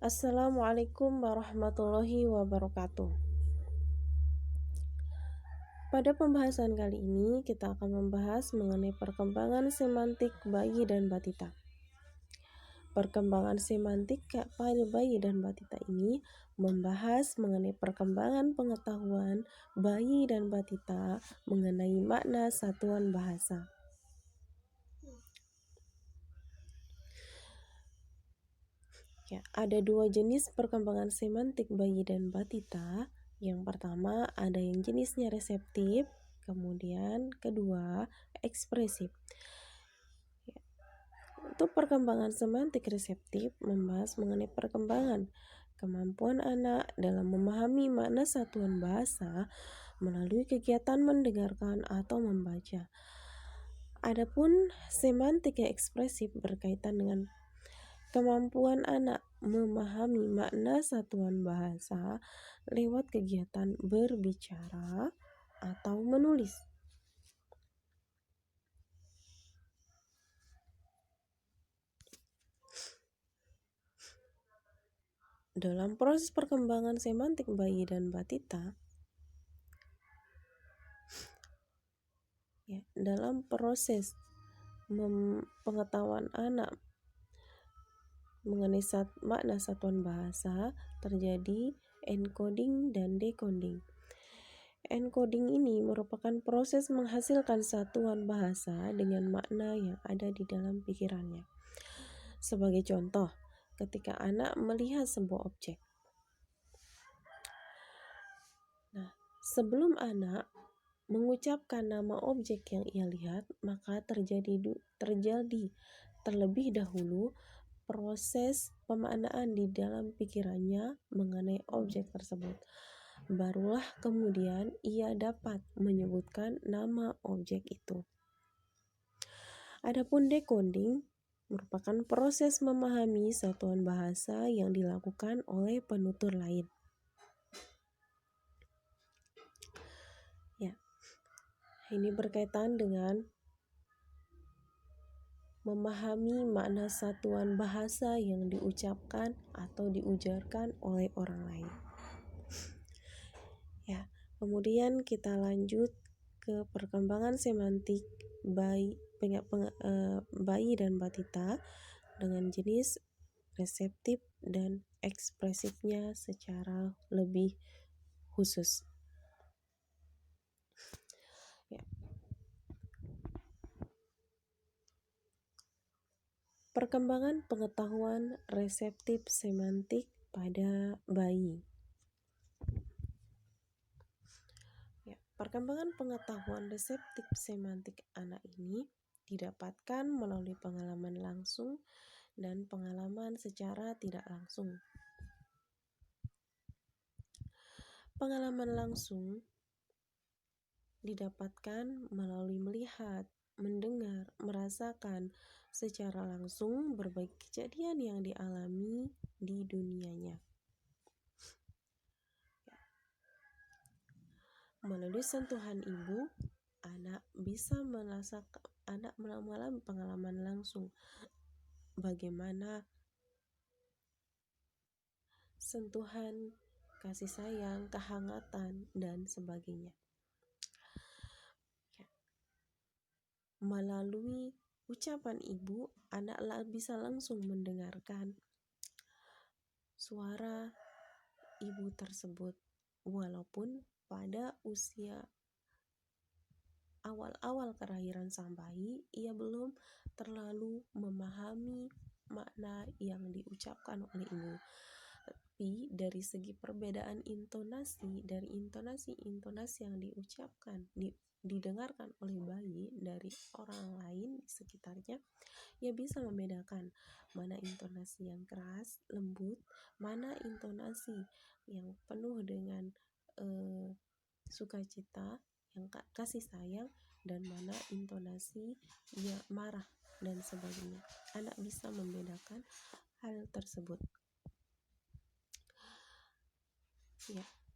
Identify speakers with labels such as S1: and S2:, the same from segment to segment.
S1: Assalamualaikum warahmatullahi wabarakatuh. Pada pembahasan kali ini kita akan membahas mengenai perkembangan semantik bayi dan batita. Perkembangan semantik pada bayi dan batita ini membahas mengenai perkembangan pengetahuan bayi dan batita mengenai makna satuan bahasa. Ada dua jenis perkembangan semantik bayi dan batita. Yang pertama ada yang jenisnya reseptif, kemudian kedua ekspresif. Untuk perkembangan semantik reseptif membahas mengenai perkembangan kemampuan anak dalam memahami makna satuan bahasa melalui kegiatan mendengarkan atau membaca. Adapun semantik yang ekspresif berkaitan dengan kemampuan anak memahami makna satuan bahasa lewat kegiatan berbicara atau menulis. Dalam proses perkembangan semantik bayi dan batita, dalam proses pengetahuan anak mengenai makna satuan bahasa terjadi encoding dan decoding. Encoding ini merupakan proses menghasilkan satuan bahasa dengan makna yang ada di dalam pikirannya. Sebagai contoh, ketika anak melihat sebuah objek. Sebelum anak mengucapkan nama objek yang ia lihat, maka terjadi terlebih dahulu proses pemaknaan di dalam pikirannya mengenai objek tersebut. Barulah kemudian ia dapat menyebutkan nama objek itu. Adapun decoding merupakan proses memahami satuan bahasa yang dilakukan oleh penutur lain. Ini berkaitan dengan memahami makna satuan bahasa yang diucapkan atau diujarkan oleh orang lain. Kemudian kita lanjut ke perkembangan semantik bayi dan batita dengan jenis reseptif dan ekspresifnya secara lebih khusus. Perkembangan pengetahuan reseptif semantik pada bayi. Perkembangan pengetahuan reseptif semantik anak ini didapatkan melalui pengalaman langsung dan pengalaman secara tidak langsung. Pengalaman langsung didapatkan melalui melihat, mendengar, merasakan secara langsung berbagai kejadian yang dialami di dunianya. Melalui sentuhan ibu, anak bisa mengalami pengalaman langsung bagaimana sentuhan, kasih sayang, kehangatan, dan sebagainya. Melalui ucapan ibu, anak bisa langsung mendengarkan suara ibu tersebut, walaupun pada usia awal-awal kelahiran sang bayi, ia belum terlalu memahami makna yang diucapkan oleh ibu. Tapi dari segi perbedaan intonasi, dari intonasi yang diucapkan, didengarkan oleh bayi dari orang lain di sekitarnya, ia bisa membedakan mana intonasi yang keras, lembut, mana intonasi yang penuh dengan sukacita, yang kasih sayang, dan mana intonasi yang marah dan sebagainya. Anak bisa membedakan hal tersebut.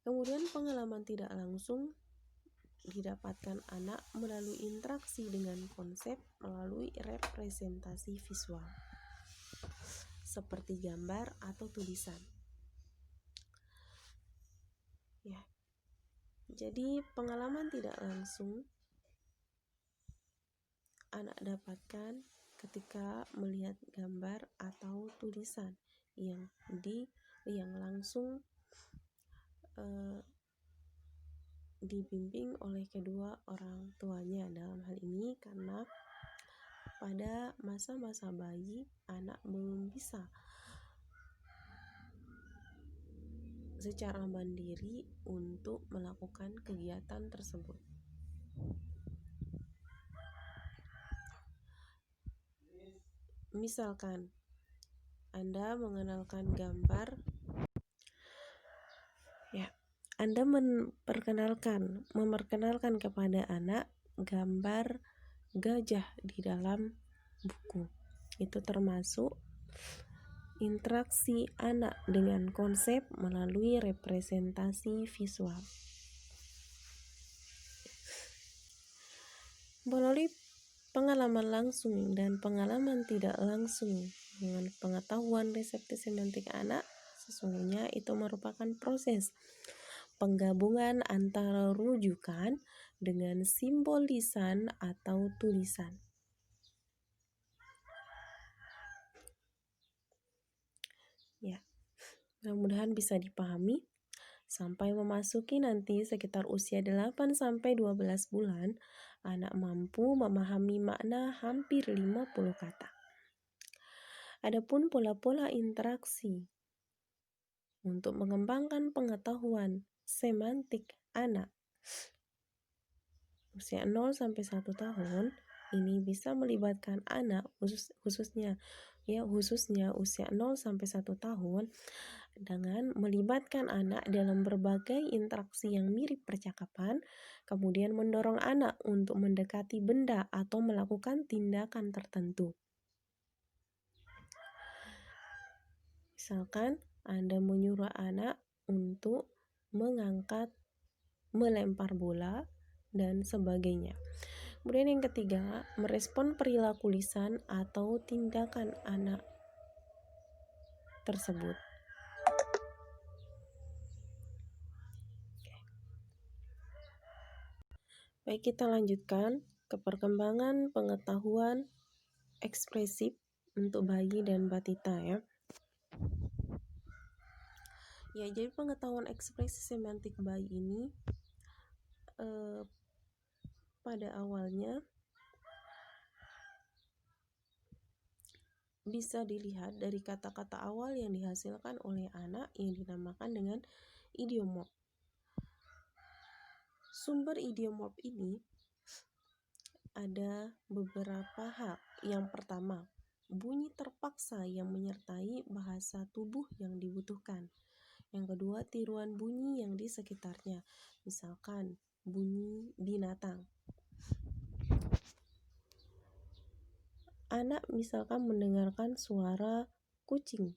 S1: Kemudian pengalaman tidak langsung didapatkan anak melalui interaksi dengan konsep melalui representasi visual. seperti gambar atau tulisan. Ya. Jadi pengalaman tidak langsung anak dapatkan ketika melihat gambar atau tulisan yang langsung dibimbing oleh kedua orang tuanya. Dalam hal ini karena pada masa-masa bayi anak belum bisa secara mandiri untuk melakukan kegiatan tersebut. Misalkan Anda mengenalkan gambar, Anda memperkenalkan kepada anak gambar gajah di dalam buku. Itu termasuk interaksi anak dengan konsep melalui representasi visual. Melalui pengalaman langsung dan pengalaman tidak langsung dengan pengetahuan reseptif semantik anak, sesungguhnya itu merupakan proses penggabungan antara rujukan dengan simbol lisan atau tulisan. Ya, mudah-mudahan bisa dipahami. Sampai memasuki nanti sekitar usia 8-12 bulan, anak mampu memahami makna hampir 50 kata. Adapun pola-pola interaksi untuk mengembangkan pengetahuan semantik anak usia 0-1 tahun ini bisa melibatkan anak khususnya usia 0-1 tahun dengan melibatkan anak dalam berbagai interaksi yang mirip percakapan, kemudian mendorong anak untuk mendekati benda atau melakukan tindakan tertentu. Misalkan Anda menyuruh anak untuk melempar bola, dan sebagainya. Kemudian yang ketiga, merespon perilaku lisan atau tindakan anak tersebut. Baik, kita lanjutkan ke perkembangan pengetahuan ekspresif untuk bayi dan batita ya. Ya, jadi pengetahuan ekspresi semantik bayi ini pada awalnya bisa dilihat dari kata-kata awal yang dihasilkan oleh anak yang dinamakan dengan idiomorf. Sumber idiomorf ini ada beberapa hal. Yang pertama, bunyi terpaksa yang menyertai bahasa tubuh yang dibutuhkan. Yang kedua, tiruan bunyi yang di sekitarnya. Misalkan bunyi binatang. Anak misalkan mendengarkan suara kucing,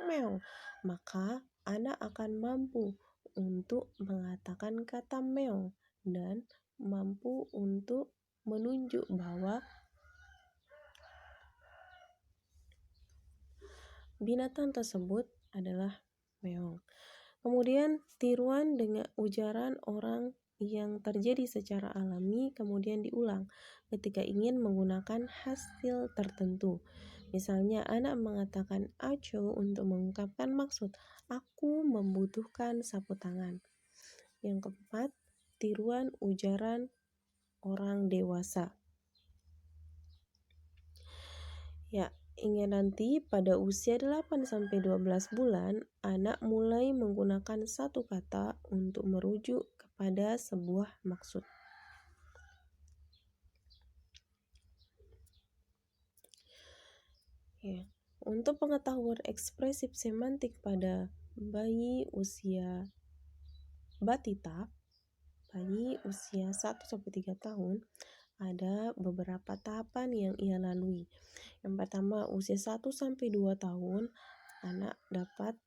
S1: meow, maka anak akan mampu untuk mengatakan kata meow dan mampu untuk menunjuk bahwa binatang tersebut adalah meow. Kemudian tiruan dengan ujaran orang yang terjadi secara alami kemudian diulang ketika ingin menggunakan hasil tertentu. Misalnya anak mengatakan aco untuk mengungkapkan maksud aku membutuhkan sapu tangan. Yang keempat, tiruan ujaran orang dewasa. Ya, hingga nanti pada usia 8-12 bulan, anak mulai menggunakan satu kata untuk merujuk kepada sebuah maksud. Ya, untuk pengetahuan ekspresif semantik pada bayi usia batita, bayi usia 1-3 tahun, ada beberapa tahapan yang ia lalui. Yang pertama, usia 1-2 tahun, anak dapat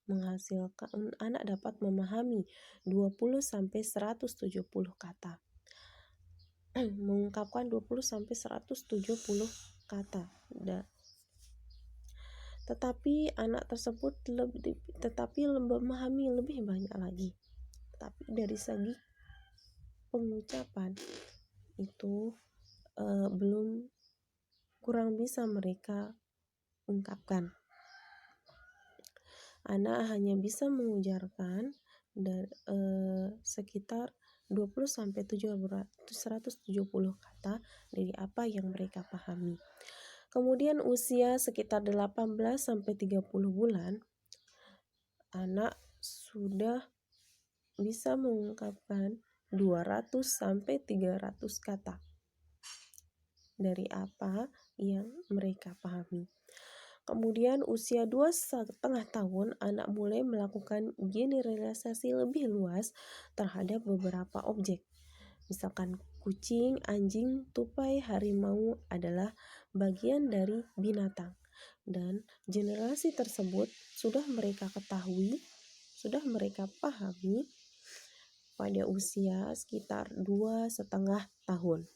S1: memahami 20-170 kata. Mengungkapkan 20-170 kata. tetapi anak tersebut memahami lebih banyak lagi. Tapi dari segi pengucapan itu kurang bisa mereka ungkapkan. Anak hanya bisa mengujarkan sekitar 20-170 kata dari apa yang mereka pahami. Kemudian usia sekitar 18-30 bulan, anak sudah bisa mengungkapkan 200-300 kata dari apa yang mereka pahami. Kemudian usia 2,5 tahun, anak mulai melakukan generalisasi lebih luas terhadap beberapa objek. Misalkan kucing, anjing, tupai, harimau adalah bagian dari binatang. Dan generasi tersebut sudah mereka ketahui, sudah mereka pahami pada usia sekitar 2,5 tahun.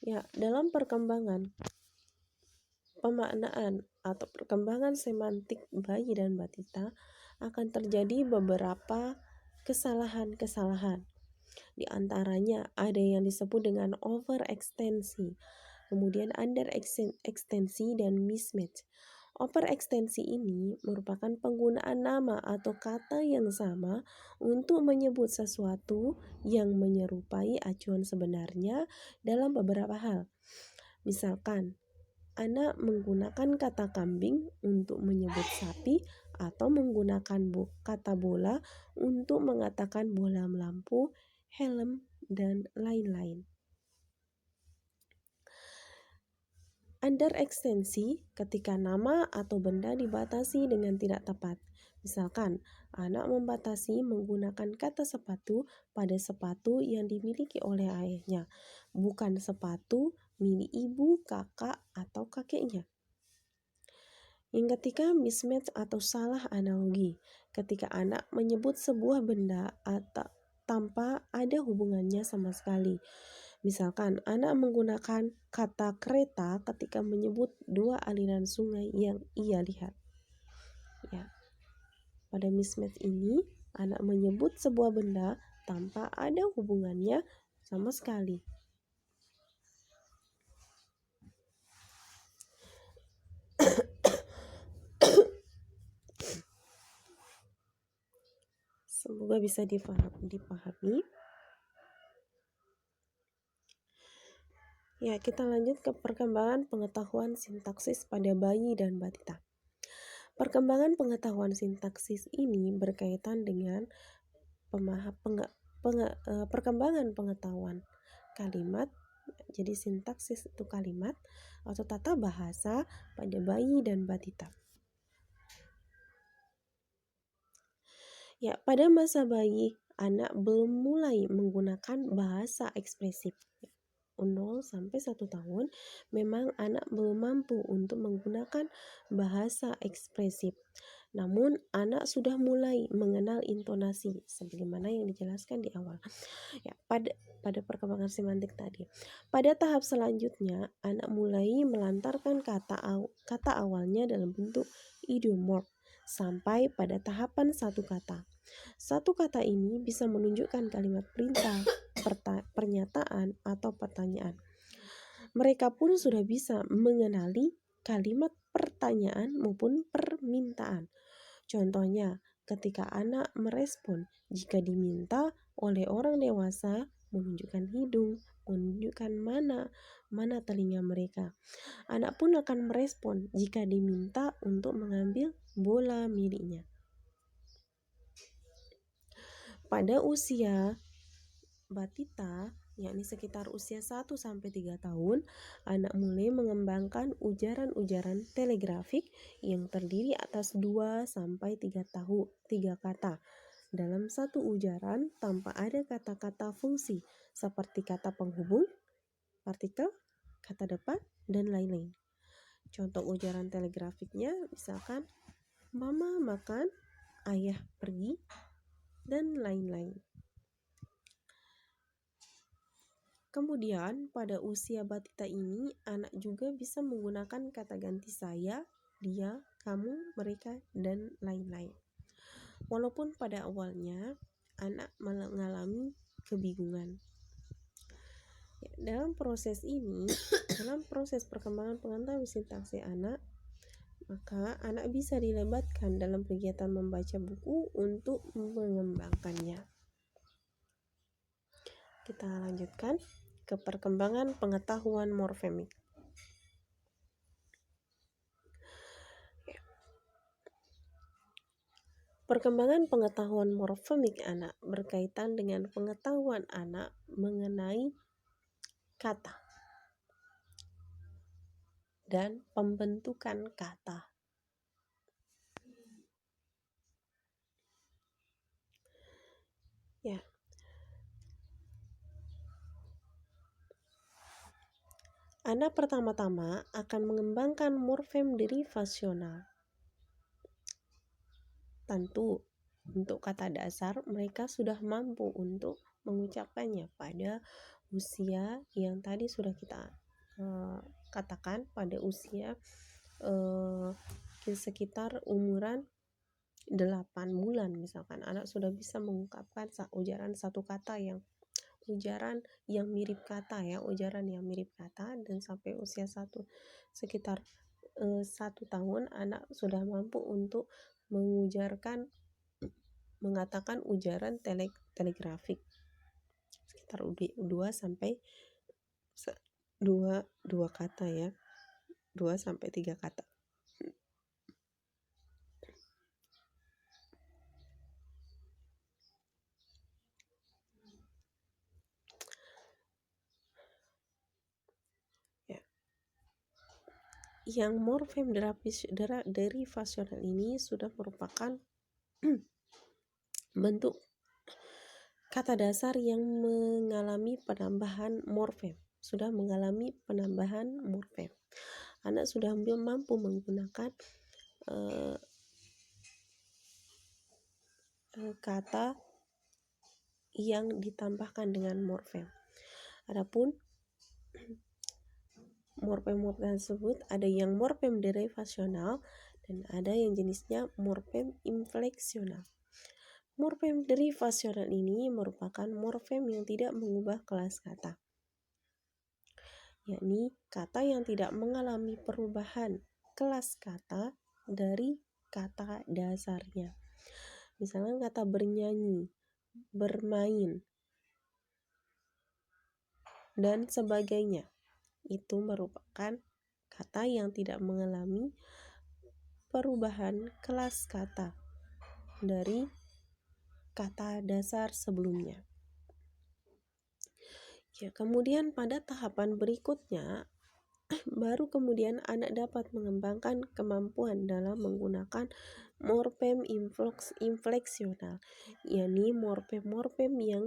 S1: Ya, dalam perkembangan pemaknaan atau perkembangan semantik bayi dan balita akan terjadi beberapa kesalahan-kesalahan. Di antaranya ada yang disebut dengan overekstensi, kemudian underekstensi dan mismatch. Overekstensi ini merupakan penggunaan nama atau kata yang sama untuk menyebut sesuatu yang menyerupai acuan sebenarnya dalam beberapa hal. Misalkan, anak menggunakan kata kambing untuk menyebut sapi atau menggunakan kata bola untuk mengatakan bola melampu, helm, dan lain-lain. Underekstensi ketika nama atau benda dibatasi dengan tidak tepat. Misalkan, anak membatasi menggunakan kata sepatu pada sepatu yang dimiliki oleh ayahnya, bukan sepatu milik ibu, kakak, atau kakeknya. Yang ketiga, mismatch atau salah analogi. Ketika anak menyebut sebuah benda atau tanpa ada hubungannya sama sekali. Misalkan, anak menggunakan kata kereta ketika menyebut dua aliran sungai yang ia lihat. Ya. Pada mismatch ini, anak menyebut sebuah benda tanpa ada hubungannya sama sekali. Semoga bisa dipahami. Ya, kita lanjut ke perkembangan pengetahuan sintaksis pada bayi dan balita. Perkembangan pengetahuan sintaksis ini berkaitan dengan perkembangan pengetahuan kalimat. Jadi sintaksis itu kalimat atau tata bahasa pada bayi dan balita. Ya, pada masa bayi, anak belum mulai menggunakan bahasa ekspresif. 0-1 tahun, memang anak belum mampu untuk menggunakan bahasa ekspresif. Namun, anak sudah mulai mengenal intonasi, sebagaimana yang dijelaskan di awal. Ya, pada perkembangan semantik tadi. Pada tahap selanjutnya, anak mulai melantarkan kata awalnya dalam bentuk idiomorf sampai pada tahapan satu kata. Satu kata ini bisa menunjukkan kalimat perintah, pernyataan, atau pertanyaan. Mereka pun sudah bisa mengenali kalimat pertanyaan maupun permintaan. Contohnya, ketika anak merespon jika diminta oleh orang dewasa menunjukkan hidung, menunjukkan mana telinga mereka. Anak pun akan merespon jika diminta untuk mengambil bola miliknya. Pada usia balita, yakni sekitar usia 1-3 tahun, anak mulai mengembangkan ujaran-ujaran telegrafik yang terdiri atas 2-3 kata dalam satu ujaran tanpa ada kata-kata fungsi seperti kata penghubung, partikel, kata depan, dan lain-lain. Contoh ujaran telegrafiknya misalkan mama makan, ayah pergi, dan lain-lain. Kemudian pada usia batita ini anak juga bisa menggunakan kata ganti saya, dia, kamu, mereka, dan lain-lain. Walaupun pada awalnya anak mengalami kebingungan. Dalam proses ini, dalam proses perkembangan pengetahuan sintaksi anak, maka anak bisa dilibatkan dalam kegiatan membaca buku untuk mengembangkannya. Kita lanjutkan ke perkembangan pengetahuan morfemik. Perkembangan pengetahuan morfemik anak berkaitan dengan pengetahuan anak mengenai kata dan pembentukan kata. Ya. Anak pertama-tama akan mengembangkan morfem derivasional. Tentu, untuk kata dasar mereka sudah mampu untuk mengucapkannya pada usia yang tadi sudah kita katakan, pada usia sekitar umuran 8 bulan misalkan anak sudah bisa mengungkapkan ujaran satu kata yang mirip kata ya, ujaran yang mirip kata, dan sampai usia sekitar 1 tahun anak sudah mampu untuk mengatakan ujaran telegrafik sekitar 2 sampai 2 kata ya, 2 sampai 3 kata. Yang morfem derivasional ini sudah merupakan bentuk kata dasar yang mengalami penambahan morfem, sudah mengalami penambahan morfem. Anak sudah mampu menggunakan kata yang ditambahkan dengan morfem. Adapun morfem-morfem tersebut ada yang morfem derivasional dan ada yang jenisnya morfem infleksional. Morfem derivasional ini merupakan morfem yang tidak mengubah kelas kata, yakni kata yang tidak mengalami perubahan kelas kata dari kata dasarnya. Misalnya kata bernyanyi, bermain, dan sebagainya. Itu merupakan kata yang tidak mengalami perubahan kelas kata dari kata dasar sebelumnya. Ya, kemudian pada tahapan berikutnya baru kemudian anak dapat mengembangkan kemampuan dalam menggunakan morfem infleksional, yakni morfem-morfem yang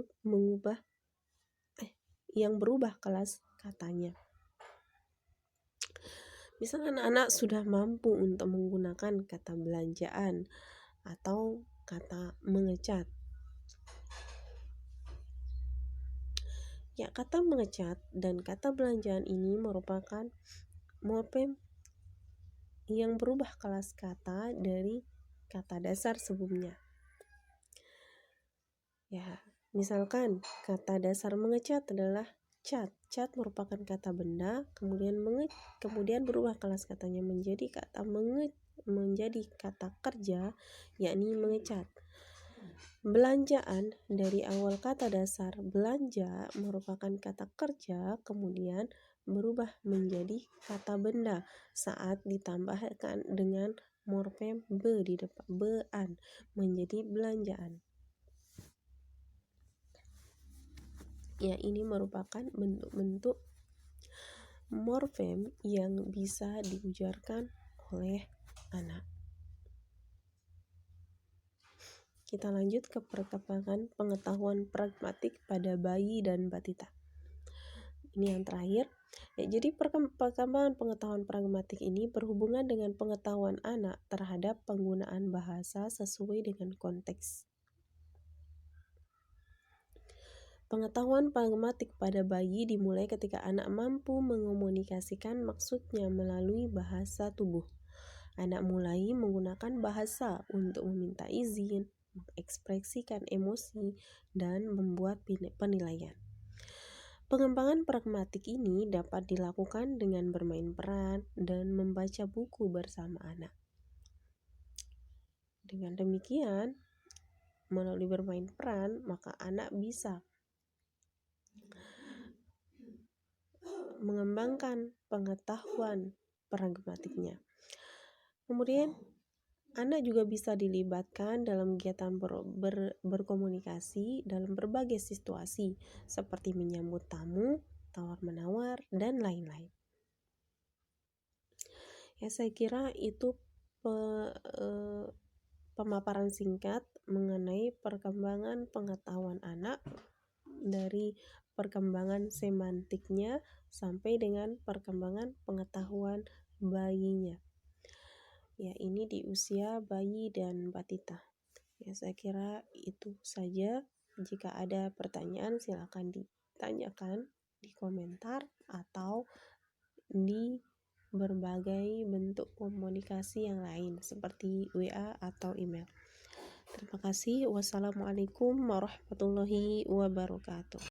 S1: berubah kelas katanya. Misalnya anak-anak sudah mampu untuk menggunakan kata belanjaan atau kata mengecat. Ya, kata mengecat dan kata belanjaan ini merupakan morfem yang berubah kelas kata dari kata dasar sebelumnya. Ya, misalkan kata dasar mengecat adalah cat. Cat merupakan kata benda, kemudian berubah kelas katanya menjadi kata kerja, yakni mengecat. Belanjaan dari awal kata dasar belanja merupakan kata kerja, kemudian berubah menjadi kata benda saat ditambahkan dengan morfem be di depan, bean, menjadi belanjaan. Ya, ini merupakan bentuk-bentuk morfem yang bisa diujarkan oleh anak. Kita lanjut ke perkembangan pengetahuan pragmatik pada bayi dan batita. Ini yang terakhir. Ya, jadi perkembangan pengetahuan pragmatik ini berhubungan dengan pengetahuan anak terhadap penggunaan bahasa sesuai dengan konteks. Pengetahuan pragmatik pada bayi dimulai ketika anak mampu mengomunikasikan maksudnya melalui bahasa tubuh. Anak mulai menggunakan bahasa untuk meminta izin, mengekspresikan emosi, dan membuat penilaian. Pengembangan pragmatik ini dapat dilakukan dengan bermain peran dan membaca buku bersama anak. Dengan demikian, melalui bermain peran, maka anak bisa mengembangkan pengetahuan pragmatiknya. Kemudian, anak juga bisa dilibatkan dalam kegiatan berkomunikasi dalam berbagai situasi, seperti menyambut tamu, tawar-menawar, dan lain-lain. Ya, saya kira itu pemaparan singkat mengenai perkembangan pengetahuan anak dari perkembangan semantiknya sampai dengan perkembangan pengetahuan bayinya. Ya, ini di usia bayi dan batita. Ya, saya kira itu saja. Jika ada pertanyaan, silakan ditanyakan di komentar atau di berbagai bentuk komunikasi yang lain seperti WA atau email. Terima kasih. Wassalamualaikum warahmatullahi wabarakatuh.